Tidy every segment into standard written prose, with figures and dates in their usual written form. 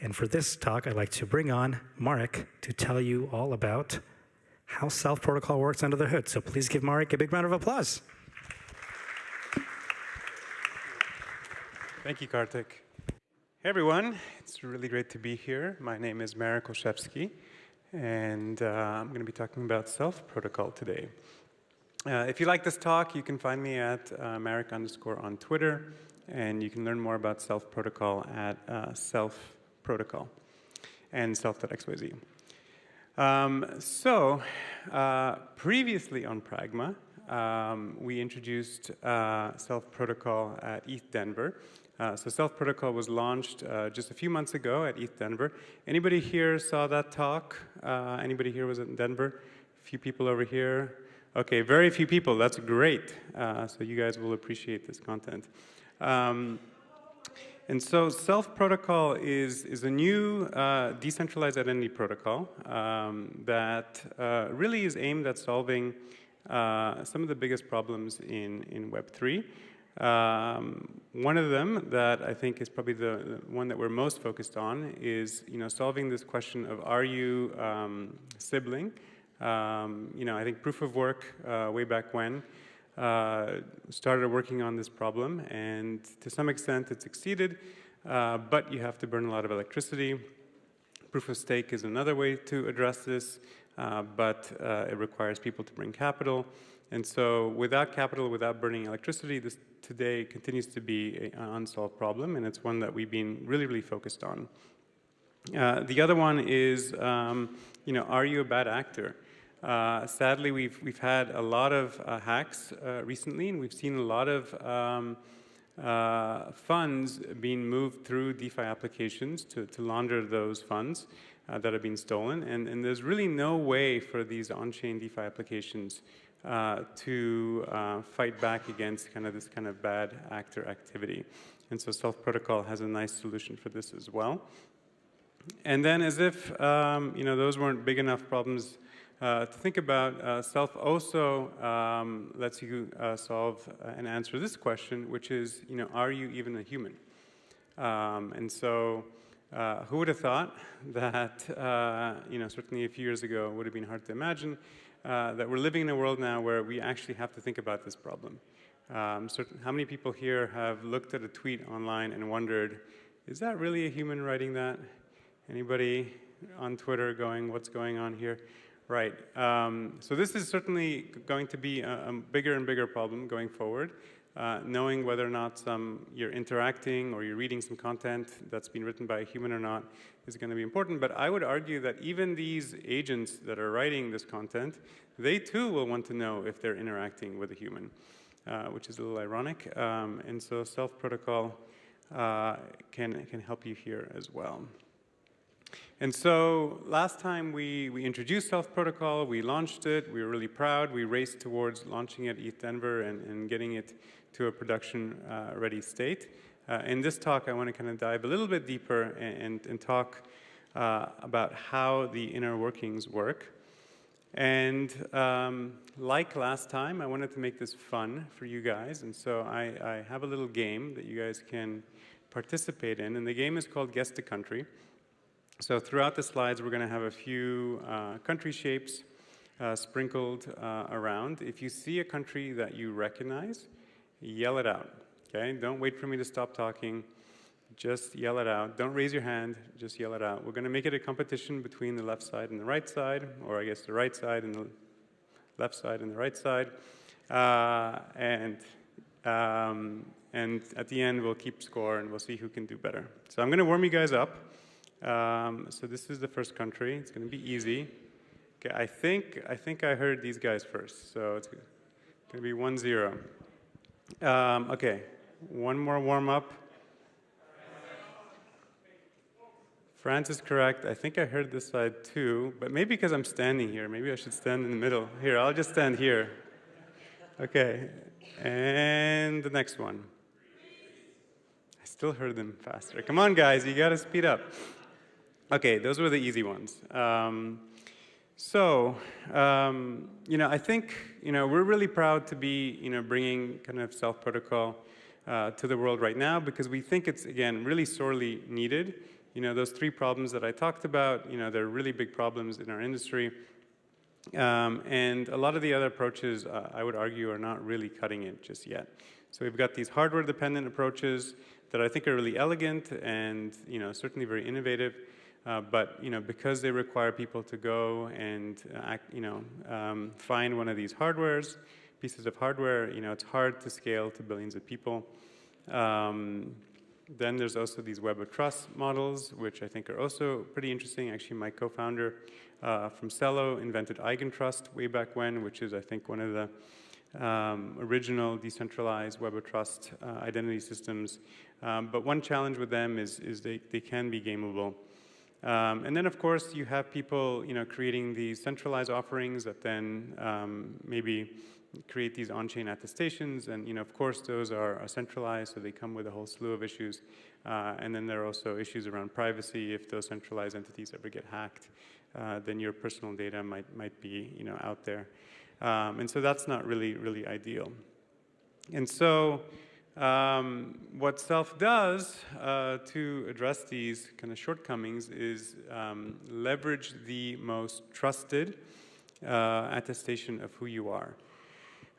And for this talk, I'd like to bring on Marek to tell you all about how Self Protocol works under the hood. So please give Marek a big round of applause. Thank you, Kartik. Hey, everyone. It's really great to be here. My name is Marek Olszewski, and I'm going to be talking about Self Protocol today. If you like this talk, you can find me at Marek_ on Twitter, and you can learn more about Self Protocol at Self Protocol and self.xyz. Previously on Pragma, we introduced Self Protocol at ETH Denver. So Self Protocol was launched just a few months ago at ETH Denver. Anybody here saw that talk? Anybody here was in Denver? A few people over here. Okay, very few people. That's great. So you guys will appreciate this content. And so Self Protocol is a new decentralized identity protocol that really is aimed at solving some of the biggest problems in Web3. One of them that I think is probably the one that we're most focused on is solving this question of, are you sibling? I think Proof of Work way back when started working on this problem, and to some extent it succeeded, but you have to burn a lot of electricity. Proof of Stake is another way to address this, but it requires people to bring capital. And so without capital, without burning electricity, this today continues to be an unsolved problem, and it's one that we've been really, really focused on. The other one is, are you a bad actor? Sadly, we've had a lot of hacks recently, and we've seen a lot of funds being moved through DeFi applications to launder those funds that have been stolen. And there's really no way for these on-chain DeFi applications to fight back against this kind of bad actor activity. And so Self Protocol has a nice solution for this as well. And then, as if those weren't big enough problems to think about, Self also lets you solve and answer this question, which is, are you even a human? And so, who would have thought that, certainly a few years ago, it would have been hard to imagine that we're living in a world now where we actually have to think about this problem. How many people here have looked at a tweet online and wondered, is that really a human writing that? Anybody on Twitter going, what's going on here? Right. So this is certainly going to be a bigger and bigger problem going forward. Knowing whether or not you're interacting or you're reading some content that's been written by a human or not is going to be important. But I would argue that even these agents that are writing this content, they too will want to know if they're interacting with a human, which is a little ironic. And so Self Protocol can help you here as well. And so last time we introduced Self Protocol, we launched it, we were really proud. We raced towards launching it at ETH Denver and getting it to a production ready state. In this talk, I want to kind of dive a little bit deeper and talk about how the inner workings work. And like last time, I wanted to make this fun for you guys. And so I have a little game that you guys can participate in. And the game is called Guess the Country. So throughout the slides, we're going to have a few country shapes sprinkled around. If you see a country that you recognize, yell it out. Okay? Don't wait for me to stop talking. Just yell it out. Don't raise your hand. Just yell it out. We're going to make it a competition between the left side and the right side, or I guess the right side and the left side and the right side. And at the end, we'll keep score and we'll see who can do better. So I'm going to warm you guys up. So this is the first country. It's going to be easy. Okay, I think I heard these guys first, so it's going to be 1-0. Okay, one more warm up. France is correct. I think I heard this side too, but maybe because I'm standing here. Maybe I should stand in the middle. Here, I'll just stand here. Okay, and the next one. I still heard them faster. Come on, guys, you got to speed up. Okay, those were the easy ones. I think, we're really proud to be, bringing kind of Self Protocol to the world right now because we think it's, again, really sorely needed. those three problems that I talked about, they're really big problems in our industry. And a lot of the other approaches, I would argue, are not really cutting it just yet. So we've got these hardware-dependent approaches that I think are really elegant and certainly very innovative. But because they require people to go and find one of these pieces of hardware, it's hard to scale to billions of people. Then there's also these web of trust models, which I think are also pretty interesting. Actually, my co-founder from Celo invented eigentrust way back when, which is, I think, one of the original decentralized web of trust identity systems. But one challenge with them is they can be gameable. And then, of course, you have people, creating these centralized offerings that then maybe create these on-chain attestations. And, of course, those are centralized, so they come with a whole slew of issues. And then there are also issues around privacy. If those centralized entities ever get hacked, then your personal data might be, out there. And so that's not really ideal. And so what Self does to address these kind of shortcomings is leverage the most trusted attestation of who you are.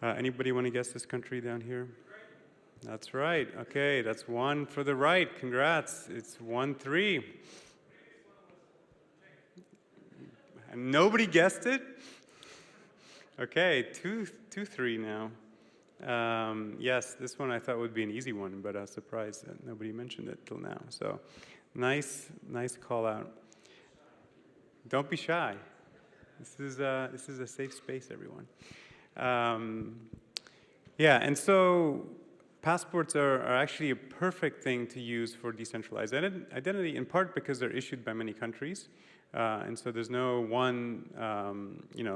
Anybody want to guess this country down here? That's right. Okay, that's one for the right. Congrats. It's 1-3. And nobody guessed it? Okay, 2-3 now. Yes, this one I thought would be an easy one, but I was surprised that nobody mentioned it till now. So nice call out. Don't be shy. This is a safe space, everyone. Yeah, and so passports are actually a perfect thing to use for decentralized identity, in part because they're issued by many countries. And so there's no one,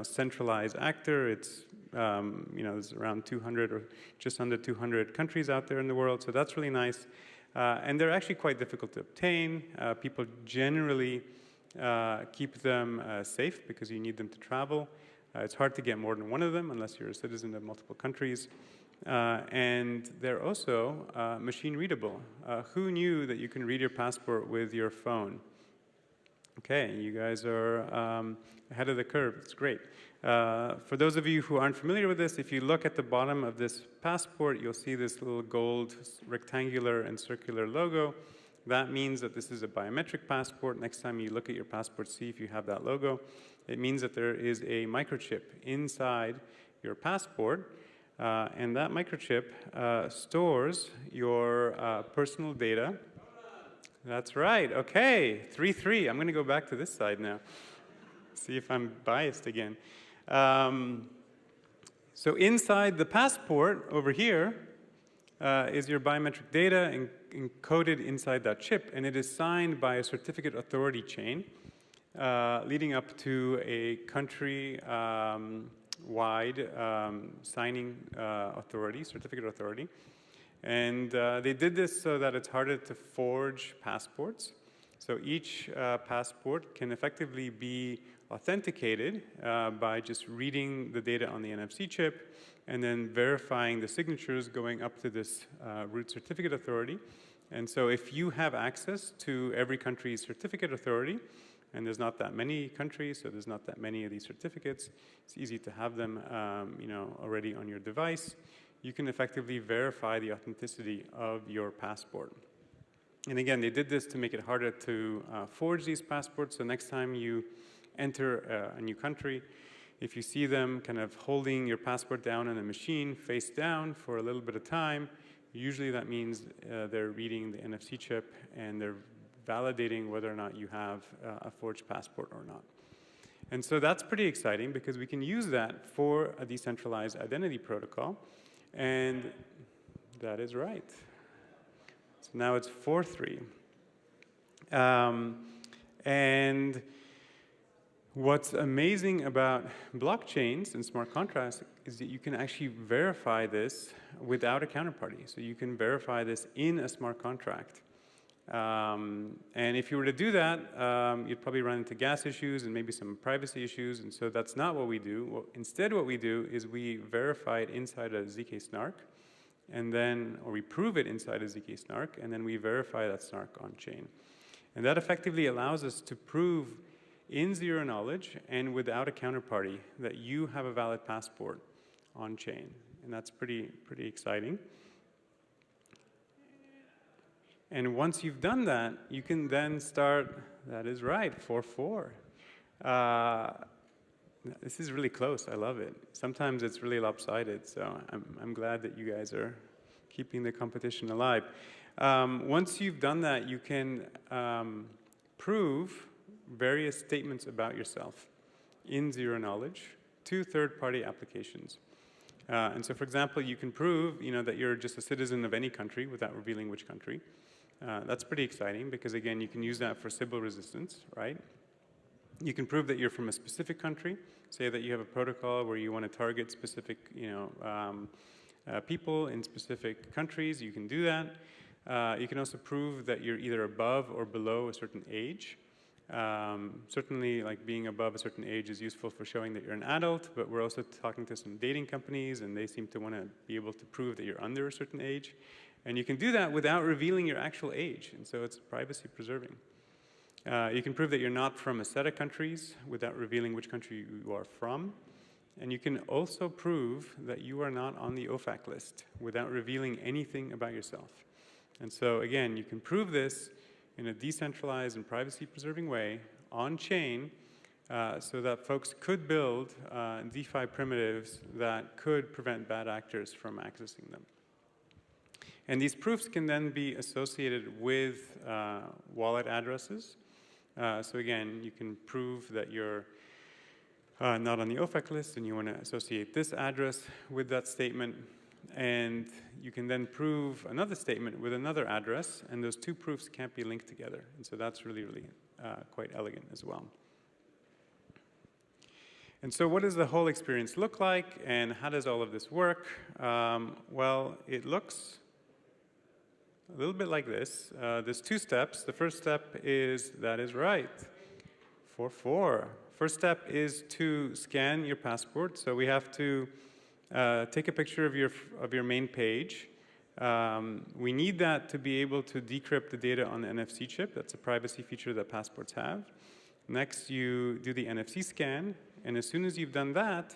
centralized actor. It's, there's around 200 or just under 200 countries out there in the world. So that's really nice. And they're actually quite difficult to obtain. People generally keep them safe because you need them to travel. It's hard to get more than one of them unless you're a citizen of multiple countries. And they're also machine readable. Who knew that you can read your passport with your phone? Okay, you guys are ahead of the curve. It's great. For those of you who aren't familiar with this, if you look at the bottom of this passport, you'll see this little gold rectangular and circular logo. That means that this is a biometric passport. Next time you look at your passport, see if you have that logo. It means that there is a microchip inside your passport, and that microchip stores your personal data. That's right. Okay, 3-3. I'm going to go back to this side now. See if I'm biased again. So inside the passport over here is your biometric data encoded inside that chip, and it is signed by a certificate authority chain leading up to a country-wide signing authority, certificate authority. And they did this so that it's harder to forge passports. So each passport can effectively be authenticated by just reading the data on the NFC chip and then verifying the signatures going up to this root certificate authority. And so if you have access to every country's certificate authority, and there's not that many countries, so there's not that many of these certificates, it's easy to have them already on your device. You can effectively verify the authenticity of your passport. And again, they did this to make it harder to forge these passports. So next time you enter a new country, if you see them kind of holding your passport down on a machine face down for a little bit of time, usually that means they're reading the NFC chip and they're validating whether or not you have a forged passport or not. And so that's pretty exciting because we can use that for a decentralized identity protocol. And that is right. So now it's 4-3. And what's amazing about blockchains and smart contracts is that you can actually verify this without a counterparty. So you can verify this in a smart contract. And if you were to do that, you'd probably run into gas issues and maybe some privacy issues, and so that's not what we do. Instead, what we do is we verify it inside a ZK snark, and then, or we prove it inside a ZK snark, and then we verify that snark on chain. And that effectively allows us to prove in zero knowledge and without a counterparty that you have a valid passport on chain. And that's pretty exciting. And once you've done that, you can then start, that is right, 4-4. This is really close. I love it. Sometimes it's really lopsided, so I'm glad that you guys are keeping the competition alive. Once you've done that, you can prove various statements about yourself in zero knowledge to third-party applications. And so, for example, you can prove, that you're just a citizen of any country without revealing which country. That's pretty exciting because, again, you can use that for Sybil resistance, right? You can prove that you're from a specific country. Say that you have a protocol where you want to target specific, people in specific countries. You can do that. You can also prove that you're either above or below a certain age. Certainly, like being above a certain age is useful for showing that you're an adult, but we're also talking to some dating companies, and they seem to want to be able to prove that you're under a certain age. And you can do that without revealing your actual age, and so it's privacy preserving. You can prove that you're not from a set of countries without revealing which country you are from. And you can also prove that you are not on the OFAC list without revealing anything about yourself. And so, again, you can prove this in a decentralized and privacy-preserving way on-chain so that folks could build DeFi primitives that could prevent bad actors from accessing them. And these proofs can then be associated with wallet addresses. So again, you can prove that you're not on the OFAC list and you want to associate this address with that statement. And you can then prove another statement with another address, and those two proofs can't be linked together. And so that's really, really quite elegant as well. And so what does the whole experience look like, and how does all of this work? Well, it looks a little bit like this. There's two steps. The first step is, that is right, 4-4. First step is to scan your passport. So we have to take a picture of your main page. We need that to be able to decrypt the data on the NFC chip. That's a privacy feature that passports have. Next, you do the NFC scan. And as soon as you've done that,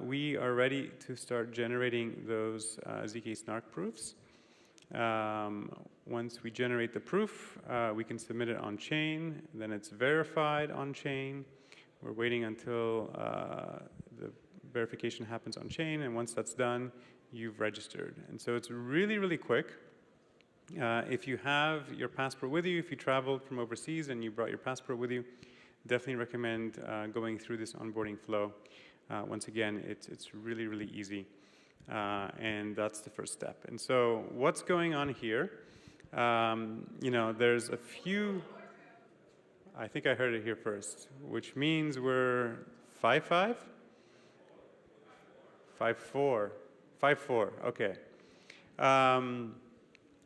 we are ready to start generating those ZK snark proofs. Once we generate the proof, we can submit it on chain. Then it's verified on chain. We're waiting until the verification happens on chain, and once that's done, you've registered. And so it's really, really quick. If you have your passport with you, if you traveled from overseas and you brought your passport with you, definitely recommend going through this onboarding flow. Once again, it's really, really easy. And that's the first step. And so what's going on here? There's a few, I think I heard it here first, which means we're 5-5? 5-4. 5-4, okay.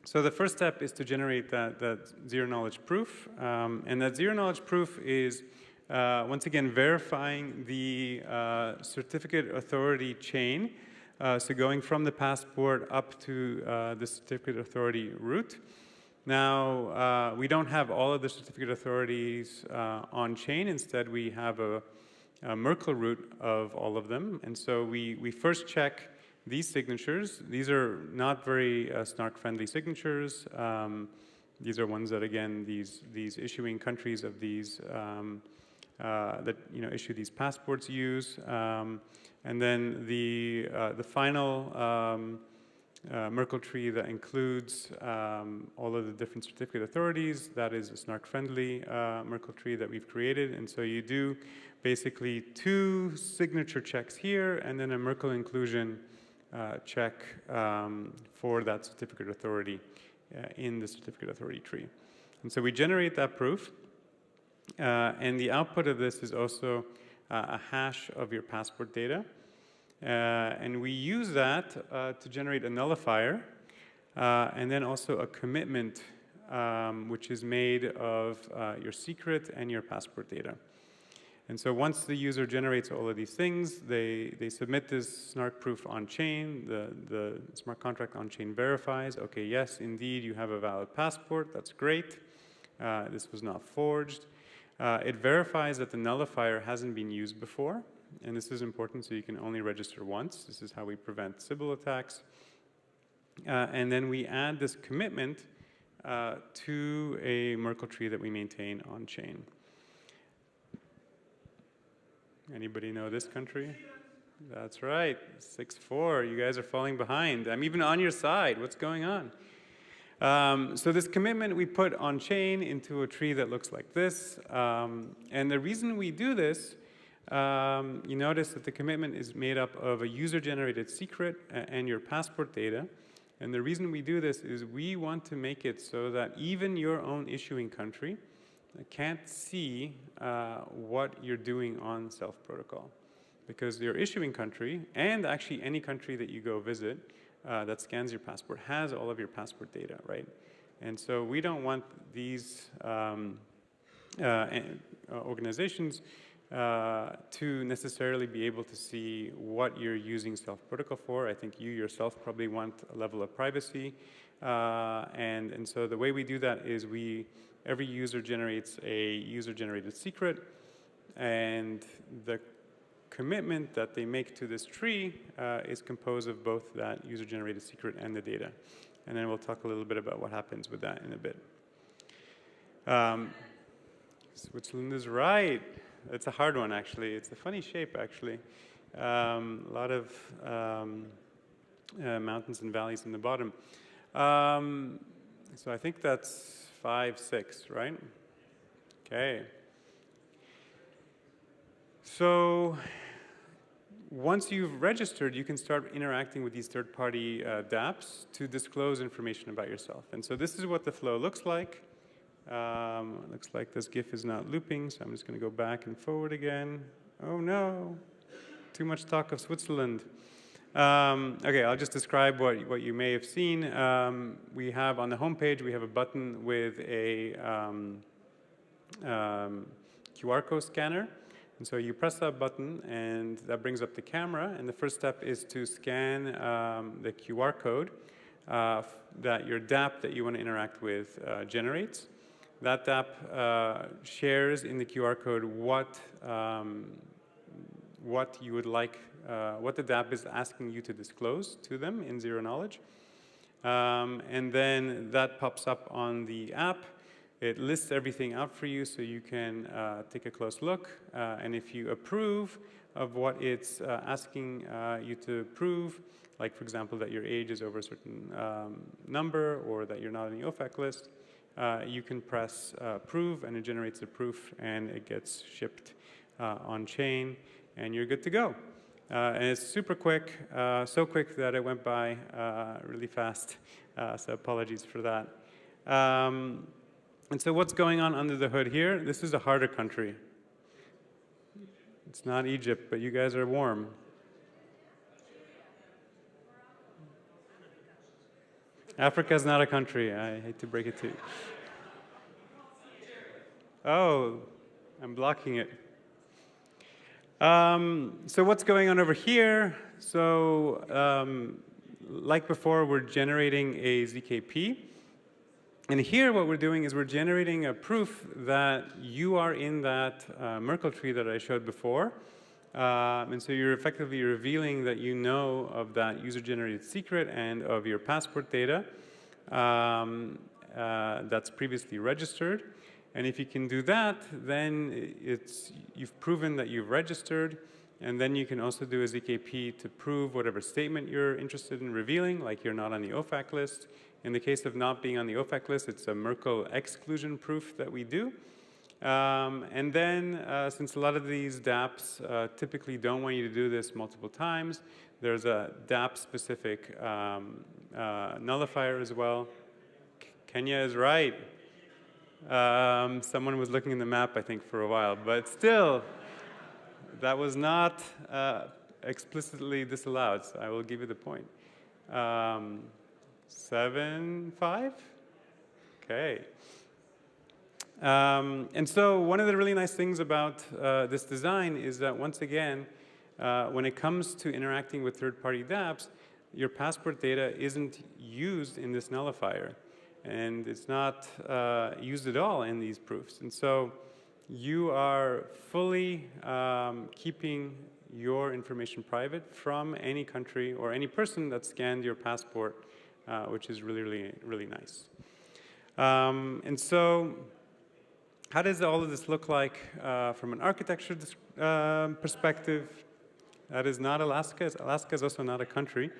So the first step is to generate that zero knowledge proof. And that zero knowledge proof is, once again, verifying the certificate authority chain. So going from the passport up to the certificate authority root. Now, we don't have all of the certificate authorities on chain. Instead, we have a Merkle root of all of them. And so we first check these signatures. These are not very snark-friendly signatures. These are ones that, again, these issuing countries of these that issue these passports use. And then the final Merkle tree that includes all of the different certificate authorities, that is a snark-friendly Merkle tree that we've created. And so you do basically 2 signature checks here, and then a Merkle inclusion check for that certificate authority in the certificate authority tree. And so we generate that proof, and the output of this is also a hash of your passport data. And we use that to generate a nullifier, and then also a commitment, which is made of your secret and your passport data. And so once the user generates all of these things, they submit this snark proof on chain. The smart contract on chain verifies, okay, yes, indeed, you have a valid passport. That's great. This was not forged. It verifies that the nullifier hasn't been used before, and this is important, so you can only register once. This is how we prevent Sybil attacks. And then we add this commitment to a Merkle tree that we maintain on chain. Anybody know this country? That's right, 6-4. You guys are falling behind. I'm even on your side. What's going on? So this commitment we put on chain into a tree that looks like this. And the reason we do this, you notice that the commitment is made up of a user-generated secret and your passport data. And the reason we do this is we want to make it so that even your own issuing country can't see what you're doing on Self protocol. Because your issuing country, and actually any country that you go visit that scans your passport, has all of your passport data, right? And so we don't want these organizations to necessarily be able to see what you're using Self protocol for. I think you yourself probably want a level of privacy. And so the way we do that is every user generates a user-generated secret, and the commitment that they make to this tree is composed of both that user-generated secret and the data. And then we'll talk a little bit about what happens with that in a bit. Switzerland is right. It's a hard one, actually. It's a funny shape, actually. A lot of mountains and valleys in the bottom. So I think that's 5-6, right? Okay. So once you've registered, you can start interacting with these third-party dApps to disclose information about yourself. And so this is what the flow looks like. Looks like this GIF is not looping, so I'm just going to go back and forward again. Oh no, too much talk of Switzerland. Okay, I'll just describe what you may have seen. We have on the home page, we have a button with a QR code scanner. And so you press that button, and that brings up the camera. And the first step is to scan the QR code that your dApp that you want to interact with generates. That dApp shares in the QR code what you would like, what the dApp is asking you to disclose to them in zero knowledge. And then that pops up on the app. It lists everything out for you so you can take a close look. And if you approve of what it's asking you to prove, like, for example, that your age is over a certain number or that you're not on the OFAC list, you can press approve, and it generates a proof, and it gets shipped on chain, and you're good to go. And it's super quick, so quick that it went by really fast, so apologies for that. And so what's going on under the hood here? This is a harder country. It's not Egypt, but you guys are warm. Africa is not a country. I hate to break it to you. Oh, I'm blocking it. So what's going on over here? So like before, we're generating a ZKP. And here what we're doing is we're generating a proof that you are in that Merkle tree that I showed before. And so you're effectively revealing that you know of that user-generated secret and of your passport data that's previously registered. And if you can do that, then you've proven that you've registered. And then you can also do a ZKP to prove whatever statement you're interested in revealing, like you're not on the OFAC list. In the case of not being on the OFAC list, it's a Merkle exclusion proof that we do. And then, since a lot of these dApps typically don't want you to do this multiple times, there's a dApp-specific nullifier as well. Kenya is right. Someone was looking in the map, I think, for a while. But still, that was not explicitly disallowed, so I will give you the point. 7-5? Okay. And so one of the really nice things about this design is that, once again, when it comes to interacting with third-party dApps, your passport data isn't used in this nullifier. and it's not used at all in these proofs. And so you are fully keeping your information private from any country or any person that scanned your passport, which is really, really, really nice. And so how does all of this look like from an architecture perspective? That is not Alaska. Alaska is also not a country.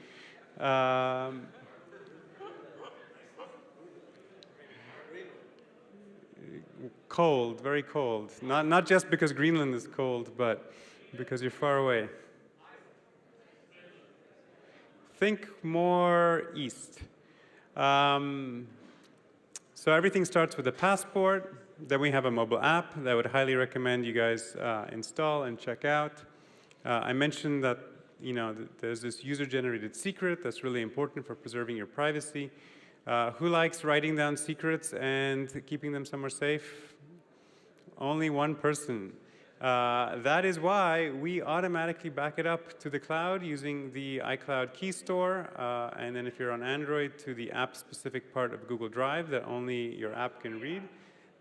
Cold, very cold. Not just because Greenland is cold, but because you're far away. Think more east. So everything starts with a passport. Then we have a mobile app that I would highly recommend you guys install and check out. I mentioned that there's this user-generated secret that's really important for preserving your privacy. Who likes writing down secrets and keeping them somewhere safe? Only one person. That is why we automatically back it up to the cloud using the iCloud key store, and then if you're on Android, to the app-specific part of Google Drive that only your app can read.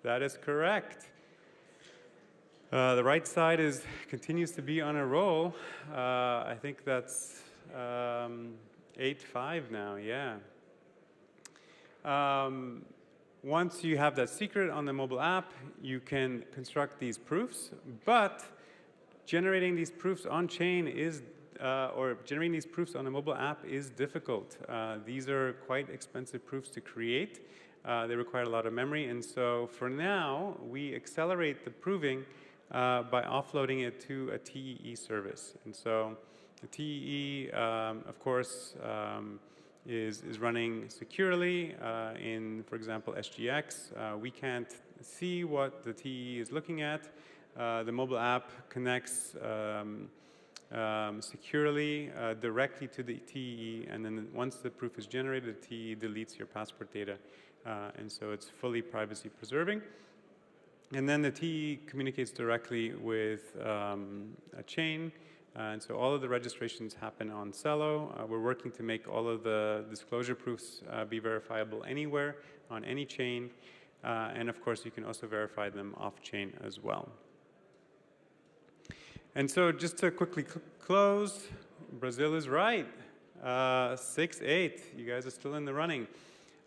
That is correct. The right side continues to be on a roll. I think that's 8.5 now, yeah. Once you have that secret on the mobile app, you can construct these proofs, but generating these proofs on chain or generating these proofs on a mobile app is difficult. These are quite expensive proofs to create. They require a lot of memory, and so for now, we accelerate the proving by offloading it to a TEE service. And so the TEE, of course, is running securely in, for example, SGX. We can't see what the TEE is looking at. The mobile app connects securely directly to the TEE, and then once the proof is generated, the TEE deletes your passport data, and so it's fully privacy preserving. And then the TEE communicates directly with a chain. And so all of the registrations happen on Celo. We're working to make all of the disclosure proofs be verifiable anywhere, on any chain. And of course, you can also verify them off-chain as well. And so just to quickly close, Brazil is right. 6-8, you guys are still in the running.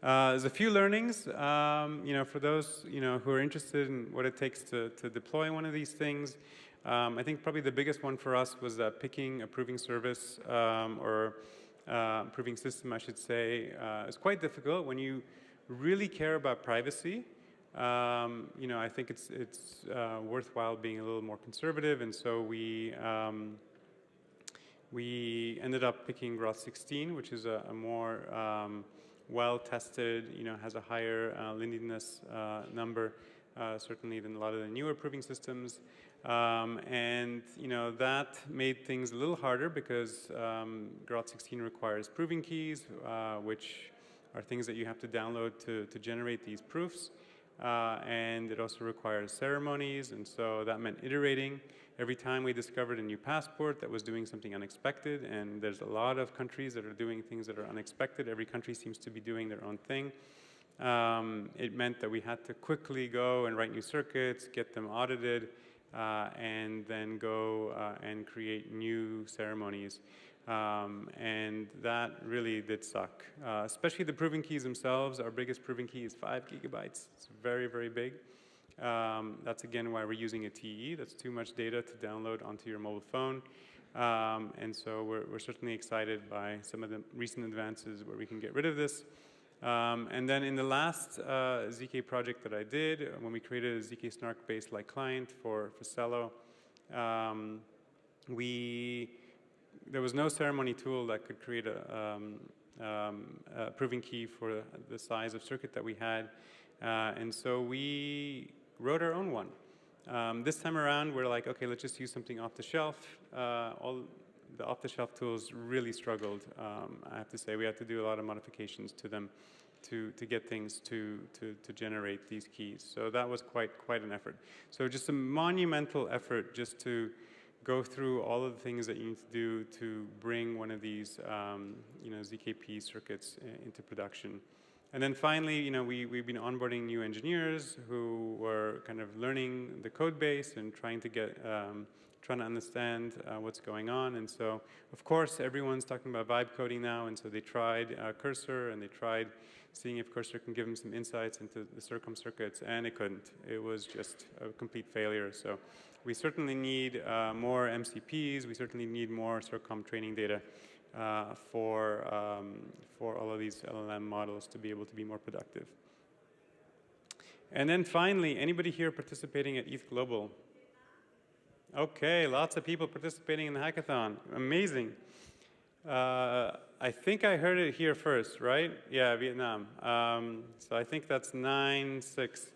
There's a few learnings, for those who are interested in what it takes to deploy one of these things. I think probably the biggest one for us was picking a proving service or proving system, I should say. It's quite difficult when you really care about privacy. I think it's worthwhile being a little more conservative, and so we ended up picking Groth16, which is a more well-tested, has a higher lindiness number, certainly than a lot of the newer proving systems. And that made things a little harder because Groth16 requires proving keys, which are things that you have to download to generate these proofs. And it also requires ceremonies, and so that meant iterating. Every time we discovered a new passport that was doing something unexpected, and there's a lot of countries that are doing things that are unexpected. Every country seems to be doing their own thing. It meant that we had to quickly go and write new circuits, get them audited, and then go and create new ceremonies. And that really did suck, especially the proving keys themselves. Our biggest proving key is 5 gigabytes. It's very, very big. That's again why we're using a TE. That's too much data to download onto your mobile phone. And so we're certainly excited by some of the recent advances where we can get rid of this. And then in the last ZK project that I did, when we created a ZK Snark-based like client for Celo, there was no ceremony tool that could create a proving key for the size of circuit that we had. And so we wrote our own one. This time around, we're like, okay, let's just use something off the shelf. All the off-the-shelf tools really struggled. I have to say, we had to do a lot of modifications to them to get things to generate these keys. So that was quite an effort. So just a monumental effort just to go through all of the things that you need to do to bring one of these ZKP circuits into production. And then finally, you know, we've been onboarding new engineers who were kind of learning the code base and trying to understand what's going on. And so, of course, everyone's talking about vibe coding now. And so they tried Cursor, and they tried seeing if Cursor can give them some insights into the circum circuits, and it couldn't. It was just a complete failure. So we certainly need more MCPs. We certainly need more circum training data for all of these LLM models to be able to be more productive. And then finally, anybody here participating at ETH Global? Okay, lots of people participating in the hackathon. Amazing. I think I heard it here first, right? Yeah, Vietnam. So I think that's 9-6.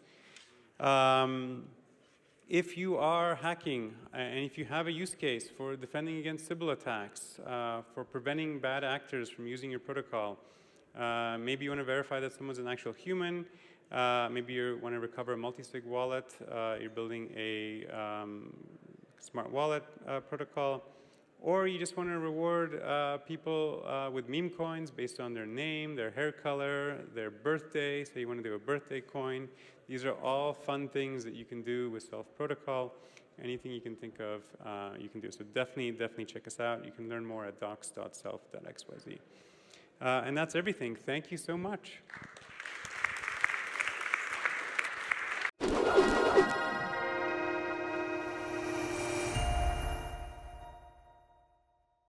If you are hacking, and if you have a use case for defending against Sybil attacks, for preventing bad actors from using your protocol, maybe you want to verify that someone's an actual human, maybe you want to recover a multi-sig wallet, you're building a smart wallet protocol, or you just want to reward people with Memecoins based on their name, their hair color, their birthday, so you want to do a birthday coin. These are all fun things that you can do with Self Protocol. Anything you can think of, you can do. So definitely check us out. You can learn more at docs.self.xyz. And that's everything. Thank you so much.